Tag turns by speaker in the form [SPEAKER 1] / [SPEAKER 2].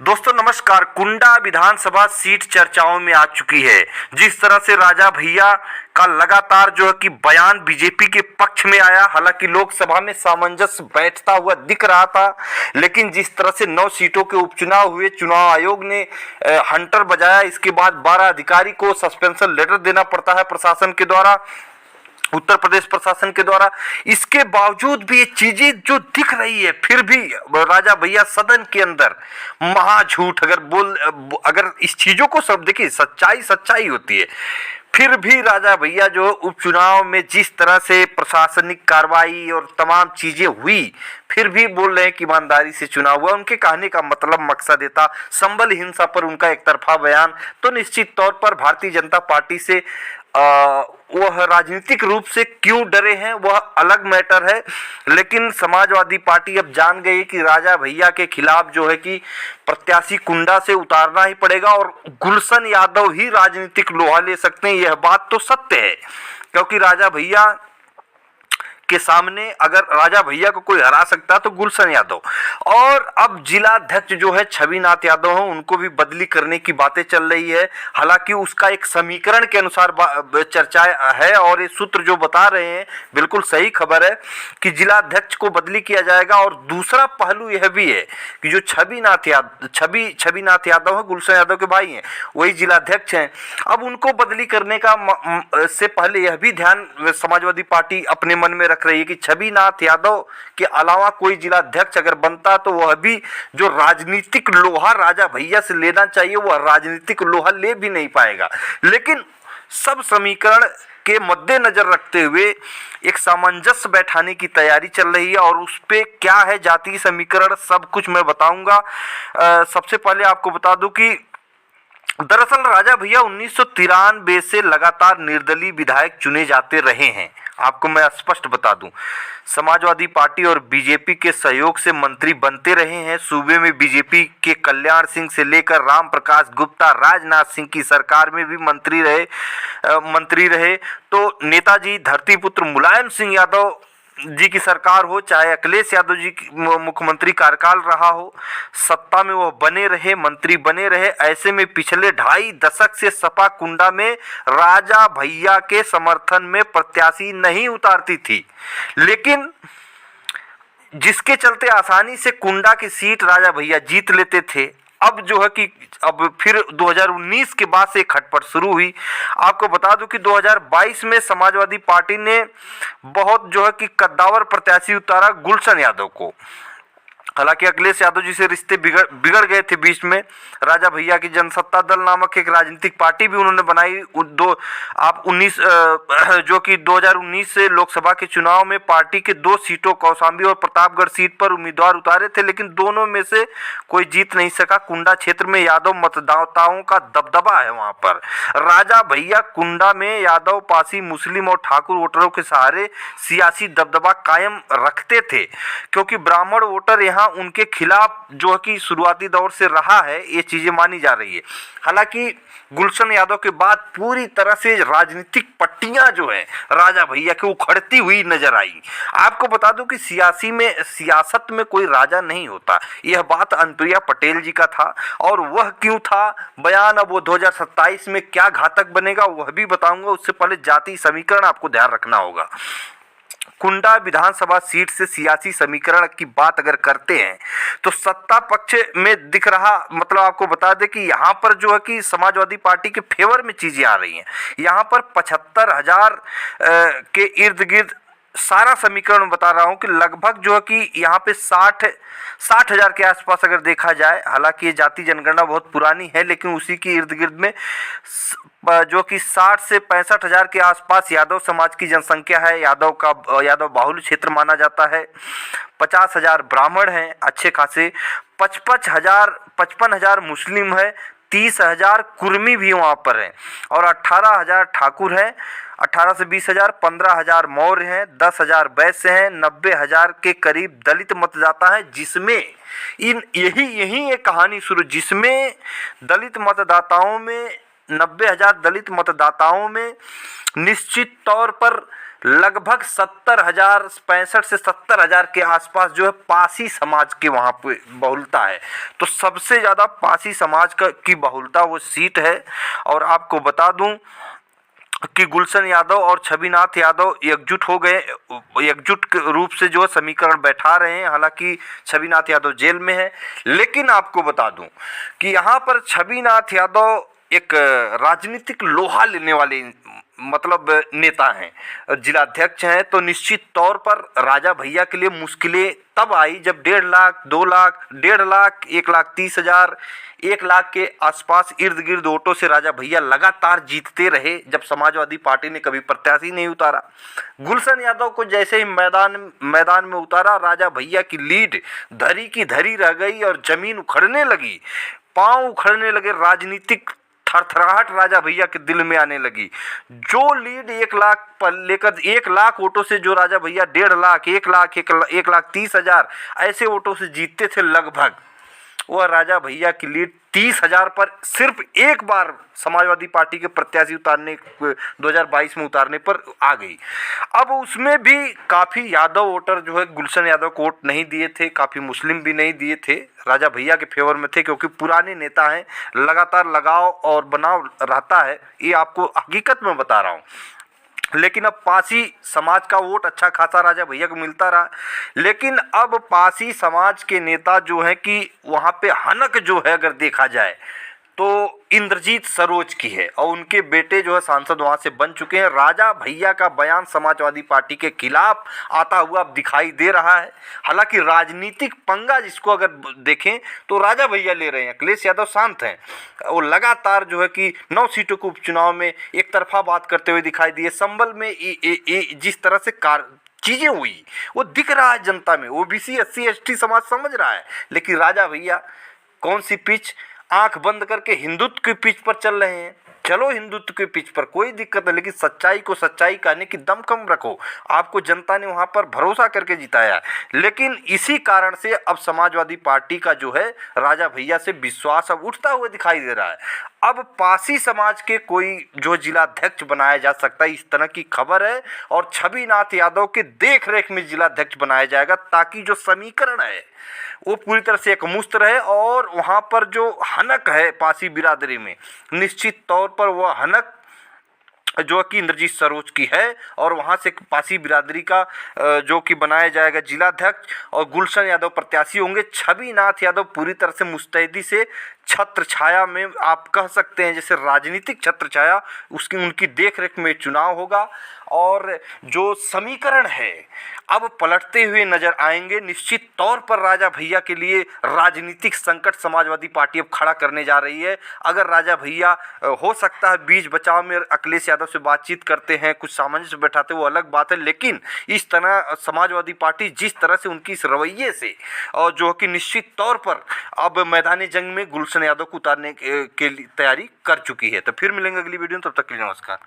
[SPEAKER 1] दोस्तों नमस्कार। कुंडा विधानसभा सीट चर्चाओं में आ चुकी है। जिस तरह से राजा भैया का लगातार जो है कि बयान बीजेपी के पक्ष में आया, हालांकि लोकसभा में सामंजस्य बैठता हुआ दिख रहा था, लेकिन जिस तरह से 9 सीटों के उपचुनाव हुए, चुनाव आयोग ने हंटर बजाया, इसके बाद 12 अधिकारी को सस्पेंशन लेटर देना पड़ता है प्रशासन के द्वारा, उत्तर प्रदेश प्रशासन के द्वारा। इसके बावजूद भी ये चीजें जो दिख रही है, फिर भी राजा भैया सदन के अंदर महा झूठ अगर इस चीजों को सब देखिए, सच्चाई होती है। फिर भी राजा भैया जो उपचुनाव में जिस तरह से प्रशासनिक कार्रवाई और तमाम चीजें हुई, फिर भी बोल रहे हैं कि ईमानदारी से चुनाव हुआ। उनके कहने का मतलब मकसद देता संबल हिंसा पर उनका एक तरफा बयान, तो निश्चित तौर पर भारतीय जनता पार्टी से वह राजनीतिक रूप से क्यों डरे हैं वह अलग मैटर है, लेकिन समाजवादी पार्टी अब जान गई कि राजा भैया के खिलाफ जो है कि प्रत्याशी कुंडा से उतारना ही पड़ेगा और गुलशन यादव ही राजनीतिक लोहा ले सकते हैं। यह बात तो सत्य है, क्योंकि राजा भैया के सामने अगर राजा भैया को कोई हरा सकता तो गुलशन यादव। और अब जिला अध्यक्ष जो है छविनाथ यादव हैं, उनको भी बदली करने की बातें चल रही है। हालांकि उसका एक समीकरण के अनुसार चर्चा है, और ये सूत्र जो बता रहे हैं बिल्कुल सही खबर है कि जिला अध्यक्ष को बदली किया जाएगा। और दूसरा पहलू यह भी है कि जो छविनाथ यादव है, गुलशन यादव के भाई हैं, वही जिला अध्यक्ष हैं। अब उनको बदली करने का से पहले यह भी ध्यान समाजवादी पार्टी अपने मन में रख रही है कि छविनाथ यादव के अलावा कोई जिला अध्यक्ष अगर बनता तो वह भी जो राजनीतिक लोहा राजा भैया से लेना चाहिए वह राजनीतिक लोहा ले भी नहीं पाएगा। लेकिन सब समीकरण के मद्देनजर रखते हुए एक सामंजस्य बैठाने की तैयारी चल रही है, और उस पे क्या है जातीय समीकरण सब कुछ मैं बताऊंगा। सबसे पहले आपको बता दूं कि दरअसल राजा भैया 1993 से लगातार निर्दलीय विधायक चुने जाते रहे हैं। आपको मैं स्पष्ट बता दूं, समाजवादी पार्टी और बीजेपी के सहयोग से मंत्री बनते रहे हैं। सूबे में बीजेपी के कल्याण सिंह से लेकर राम प्रकाश गुप्ता, राजनाथ सिंह की सरकार में भी मंत्री रहे। तो नेताजी धरतीपुत्र मुलायम सिंह यादव जी की सरकार हो, चाहे अखिलेश यादव जी की मुख्यमंत्री कार्यकाल रहा हो, सत्ता में वो बने रहे, मंत्री बने रहे। ऐसे में पिछले 2.5 दशक से सपा कुंडा में राजा भैया के समर्थन में प्रत्याशी नहीं उतारती थी, लेकिन जिसके चलते आसानी से कुंडा की सीट राजा भैया जीत लेते थे। अब जो है कि अब फिर 2019 के बाद से खटपट शुरू हुई। आपको बता दूं कि 2022 में समाजवादी पार्टी ने बहुत जो है कि कद्दावर प्रत्याशी उतारा गुलशन यादव को। हालांकि अखिलेश यादव जी से रिश्ते बिगड़ गए थे बीच में। राजा भैया की जनसत्ता दल नामक एक राजनीतिक पार्टी भी उन्होंने बनाई। जो कि 2019 से लोकसभा के चुनाव में पार्टी के 2 सीटों कौशाम्बी और प्रतापगढ़ सीट पर उम्मीदवार उतारे थे, लेकिन दोनों में से कोई जीत नहीं सका। कुंडा क्षेत्र में यादव मतदाताओं का दबदबा है। वहां पर राजा भैया कुंडा में यादव, पासी, मुस्लिम और ठाकुर वोटरों के सहारे सियासी दबदबा कायम रखते थे, क्योंकि ब्राह्मण वोटर यहाँ उनके खिलाफ जो है कि शुरुआती दौर से रहा है, ये चीजें मानी जा रही है। हालांकि गुलशन यादव के बाद पूरी तरह से राजनीतिक पट्टियां जो है राजा भैया के उखड़ती हुई नजर आई। आपको बता दूं कि सियासत में कोई राजा नहीं होता, यह बात अनुप्रिया पटेल जी का था, और वह क्यों था बयान, अब वो 2027 में क्या घातक बनेगा वह भी बताऊंगा। उससे पहले जातीय समीकरण आपको ध्यान रखना होगा। कुंडा विधानसभा सीट से सियासी समीकरण की बात अगर करते हैं तो सत्ता पक्ष में दिख रहा, मतलब आपको बता दें कि यहाँ पर जो है कि समाजवादी पार्टी के फेवर में चीजें आ रही हैं। यहाँ पर 75,000 के इर्द गिर्द सारा समीकरण बता रहा हूँ कि लगभग जो है कि यहाँ पे 60,000 के आसपास अगर देखा जाए। हालांकि ये जाति जनगणना बहुत पुरानी है, लेकिन उसी के इर्द गिर्द में जो कि 60 से 65,000 के आसपास यादव समाज की जनसंख्या है। यादव बाहुल्य क्षेत्र माना जाता है। 50,000 ब्राह्मण हैं अच्छे खासे, 55,000 मुस्लिम है, 30,000 कुर्मी भी वहाँ पर हैं, और 18,000 ठाकुर हैं, 18 से 20,000, 15,000 मौर्य हैं, 10,000 वैश्य हैं, 90,000 के करीब दलित मतदाता हैं, जिसमें यही एक कहानी शुरू, जिसमें दलित मतदाताओं में 90,000 दलित मतदाताओं में निश्चित तौर पर लगभग 70,000, 65 से 70,000 के आसपास जो है पासी समाज के वहाँ पे बहुलता है। तो सबसे ज़्यादा पासी समाज की बहुलता वो सीट है। और आपको बता दूं कि गुलशन यादव और छविनाथ यादव एकजुट हो गए, एकजुट के रूप से जो समीकरण बैठा रहे हैं। हालांकि छविनाथ यादव जेल में है, लेकिन आपको बता दूं कि यहाँ पर छविनाथ यादव एक राजनीतिक लोहा लेने वाले मतलब नेता हैं, जिलाध्यक्ष हैं। तो निश्चित तौर पर राजा भैया के लिए मुश्किलें तब आई जब 1.5 लाख, 2 लाख, 1.5 लाख, 1,30,000, 1 लाख के आसपास इर्द गिर्द वोटों से राजा भैया लगातार जीतते रहे, जब समाजवादी पार्टी ने कभी प्रत्याशी नहीं उतारा। गुलशन यादव को जैसे ही मैदान में उतारा, राजा भैया की लीड धरी की धरी रह गई और जमीन उखड़ने लगी, पांव उखड़ने लगे, राजनीतिक थरथराहट राजा भैया के दिल में आने लगी। जो लीड 1 लाख पर लेकर 1 लाख वोटों से जो राजा भैया 1.5 लाख, 1 लाख, 1,30,000 ऐसे वोटों से जीतते थे लगभग, वह राजा भैया की लीड 30,000 पर सिर्फ एक बार समाजवादी पार्टी के प्रत्याशी 2022 में उतारने पर आ गई। अब उसमें भी काफ़ी यादव वोटर जो है गुलशन यादव को वोट नहीं दिए थे, काफ़ी मुस्लिम भी नहीं दिए थे, राजा भैया के फेवर में थे, क्योंकि पुराने नेता हैं, लगातार लगाव और बनाव रहता है, ये आपको हकीकत में बता रहा हूँ। लेकिन अब पासी समाज का वोट अच्छा खासा राजा भैया को मिलता रहा। लेकिन अब पासी समाज के नेता जो हैं कि वहाँ पे हनक जो है अगर देखा जाए तो इंद्रजीत सरोज की है, और उनके बेटे जो है सांसद वहाँ से बन चुके हैं। राजा भैया का बयान समाजवादी पार्टी के खिलाफ आता हुआ अब दिखाई दे रहा है। हालांकि राजनीतिक पंगा जिसको अगर देखें तो राजा भैया ले रहे हैं, अखिलेश यादव शांत हैं। वो लगातार जो है कि 9 सीटों के उपचुनाव में एक तरफा बात करते हुए दिखाई दिए। संभल में जिस तरह से चीज़ें हुई वो दिख रहा है जनता में, ओबीसी, SC, ST समाज समझ रहा है। लेकिन राजा भैया कौन सी पिच, आंख बंद करके हिंदुत्व की पिच पर चल रहे हैं। चलो हिंदुत्व की पिच पर कोई दिक्कत नहीं, लेकिन सच्चाई को सच्चाई कहने की दम कम रखो। आपको जनता ने वहां पर भरोसा करके जिताया। लेकिन इसी कारण से अब समाजवादी पार्टी का जो है राजा भैया से विश्वास अब उठता हुआ दिखाई दे रहा है। अब पासी समाज के कोई जो जिलाध्यक्ष बनाया जा सकता है, इस तरह की खबर है, और छविनाथ यादव के देख रेख में जिलाध्यक्ष बनाया जाएगा, ताकि जो समीकरण है वो पूरी तरह से एकमुश्त रहे। और वहाँ पर जो हनक है पासी बिरादरी में, निश्चित तौर पर वह हनक जो कि इंद्रजीत सरोज की है, और वहाँ से पासी बिरादरी का जो कि बनाया जाएगा जिलाध्यक्ष, और गुलशन यादव प्रत्याशी होंगे। छविनाथ यादव पूरी तरह से मुस्तैदी से छत्र छाया में, आप कह सकते हैं जैसे राजनीतिक छत्र छाया, उसकी उनकी देख रेख में चुनाव होगा। और जो समीकरण है अब पलटते हुए नजर आएंगे। निश्चित तौर पर राजा भैया के लिए राजनीतिक संकट समाजवादी पार्टी अब खड़ा करने जा रही है। अगर राजा भैया हो सकता है बीच बचाव में अखिलेश यादव से बातचीत करते हैं, कुछ सामंजस्य बैठाते, वो अलग बात है। लेकिन इस तरह समाजवादी पार्टी जिस तरह से उनकी इस रवैये से, और जो कि निश्चित तौर पर अब मैदानी जंग में गुलशन यादव को उतारने के लिए तैयारी कर चुकी है। तो फिर मिलेंगे अगली वीडियो में, तब तक के लिए नमस्कार।